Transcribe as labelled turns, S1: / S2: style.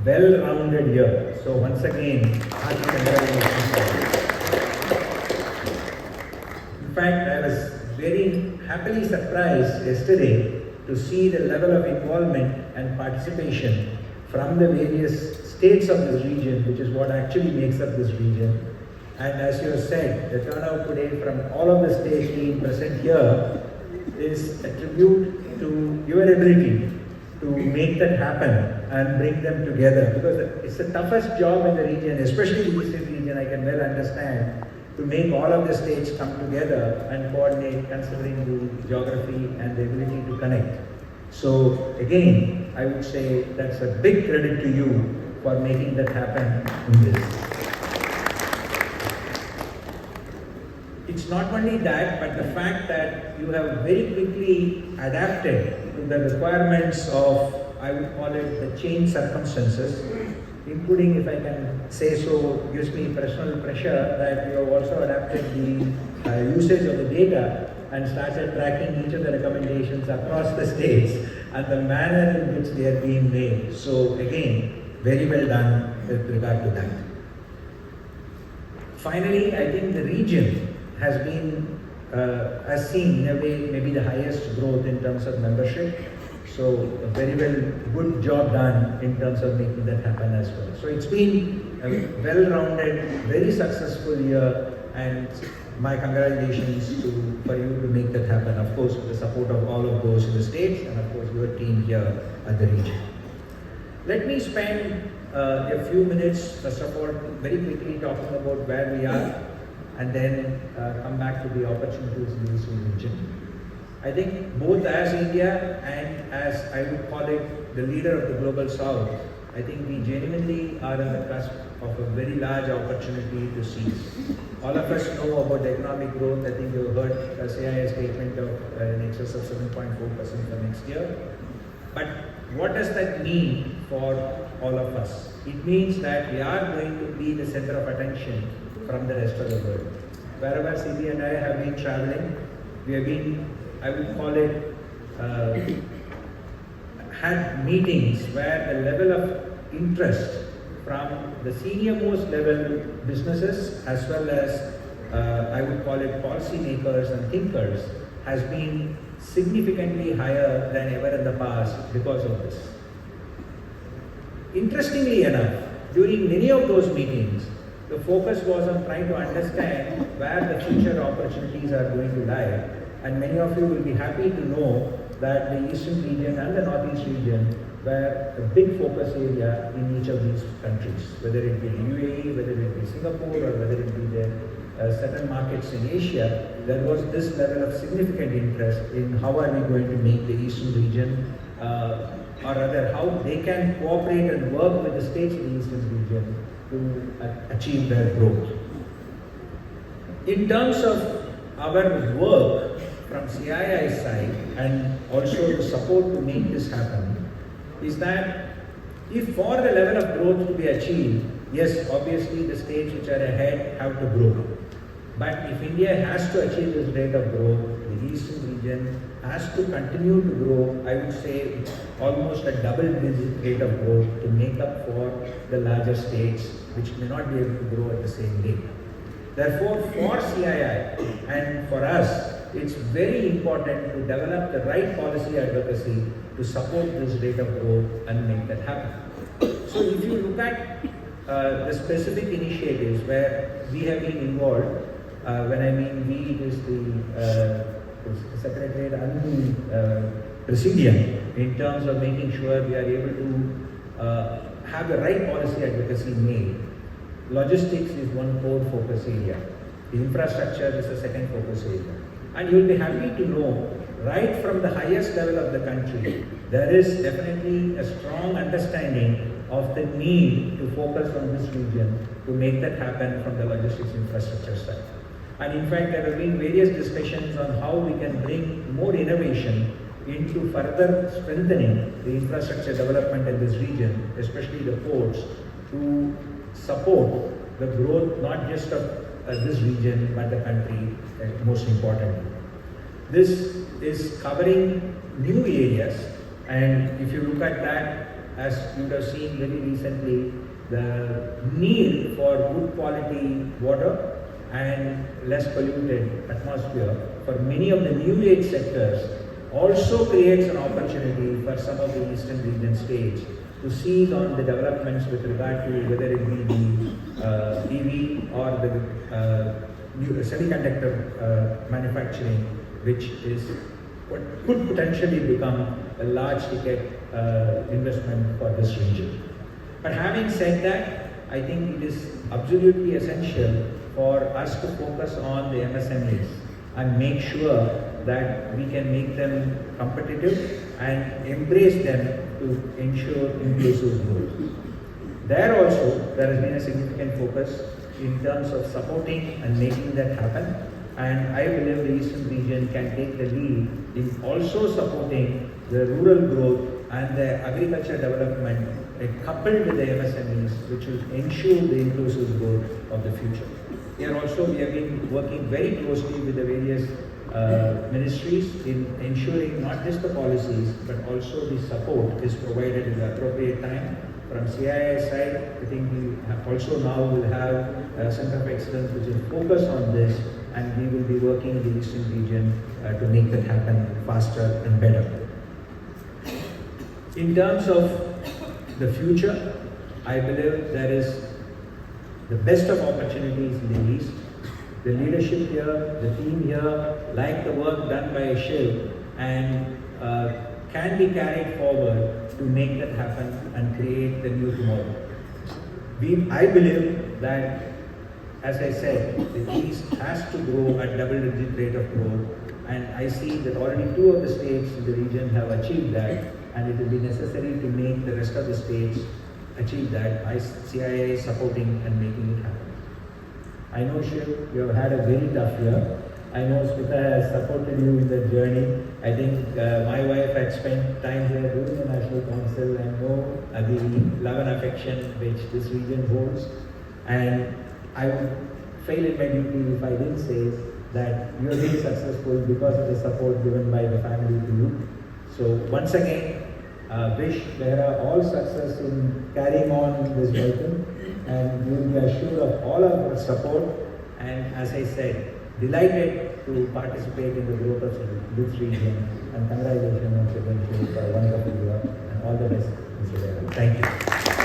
S1: well-rounded year. So once again, hearty congratulations. In fact, I was very happily surprised yesterday to see the level of involvement and participation from the various states of this region, which is what actually makes up this region. And as you have said, the turnout today from all of the states being present here is a tribute to your ability to make that happen and bring them together. Because it's the toughest job in the region, especially the eastern region, I can well understand, to make all of the states come together and coordinate considering the geography and the ability to connect. So again, I would say that's a big credit to you for making that happen in this. It's not only that, but the fact that you have very quickly adapted to the requirements of, I would call it, the changed circumstances, including, if I can say so, gives me personal pressure that you have also adapted the usage of the data and started tracking each of the recommendations across the states and the manner in which they are being made. So again, very well done with regard to that. Finally, I think the region has seen in a way maybe the highest growth in terms of membership. So a very good job done in terms of making that happen as well. So it's been a well-rounded, very successful year, and my congratulations for you to make that happen. Of course, with the support of all of those in the states and of course your team here at the region. Let me spend a few minutes, first of all, very quickly talking about where we are, and then come back to the opportunities in this region. I think both as India and as, I would call it, the leader of the Global South, I think we genuinely are on the cusp of a very large opportunity to seize. All of us know about the economic growth. I think you've heard a CII statement of in excess of 7.4% for next year. But what does that mean for all of us? It means that we are going to be the center of attention from the rest of the world. Wherever CB and I have been traveling, we have been, I would call it, had meetings where the level of interest from the senior most level businesses as well as, I would call it, policymakers and thinkers has been significantly higher than ever in the past because of this. Interestingly enough, during many of those meetings, the focus was on trying to understand where the future opportunities are going to lie. And many of you will be happy to know that the Eastern region and the Northeast region were a big focus area in each of these countries, whether it be the UAE, whether it be Singapore, or whether it be the certain markets in Asia. There was this level of significant interest in how are we going to make the Eastern region, or rather how they can cooperate and work with the states in the Eastern region to achieve their growth. In terms of our work from CII side and also the support to make this happen, is that if for the level of growth to be achieved, yes, obviously the states which are ahead have to grow. But if India has to achieve this rate of growth, the Eastern region has to continue to grow, I would say almost a double-digit rate of growth to make up for the larger states which may not be able to grow at the same rate. Therefore, for CII and for us, it's very important to develop the right policy advocacy to support this rate of growth and make that happen. So if you look at the specific initiatives where we have been involved, when I mean we, it is the Secretariat and the Presidium, in terms of making sure we are able to have the right policy advocacy made. Logistics is one core focus area. The infrastructure is a second focus area. And you will be happy to know, right from the highest level of the country, there is definitely a strong understanding of the need to focus on this region to make that happen from the logistics infrastructure side. And in fact, there have been various discussions on how we can bring more innovation into further strengthening the infrastructure development in this region, especially the ports, to support the growth not just of this region but the country, most importantly. This is covering new areas, and if you look at that, as you would have seen very recently, the need for good quality water and less polluted atmosphere for many of the new age sectors also creates an opportunity for some of the eastern region states to seize on the developments with regard to whether it be the EV or the new semiconductor manufacturing, which is what could potentially become a large ticket investment for this region. But having said that, I think it is absolutely essential for us to focus on the MSMEs and make sure that we can make them competitive and embrace them to ensure inclusive growth. There also, there has been a significant focus in terms of supporting and making that happen, and I believe the eastern region can take the lead in also supporting the rural growth and the agriculture development coupled with the MSMEs, which will ensure the inclusive growth of the future. Here also, we have been working very closely with the various ministries in ensuring not just the policies, but also the support is provided in the appropriate time. From CII side, I think we also now will have a Center of Excellence which will focus on this, and we will be working in the eastern region to make that happen faster and better. In terms of the future, I believe there is the best of opportunities in the East. The leadership here, the team here, like the work done by Shiv, and can be carried forward to make that happen and create the new tomorrow. I believe that, as I said, the East has to grow at double-digit rate of growth, and I see that already 2 of the states in the region have achieved that, and it will be necessary to make the rest of the states achieve that. CII is supporting and making it happen. I know, Shiv, you have had a very tough year. I know Smita has supported you in the journey. I think my wife had spent time here during the National Council and know the love and affection which this region holds. And I would fail in my duty if I didn't say that you are being successful because of the support given by the family to you. So once again, wish Behra all success in carrying on this mission, and you will be assured of all of our support. And as I said, delighted to participate in the growth of this region, and congratulations once again for a wonderful year, and all the best, Mr. Behra. Thank you.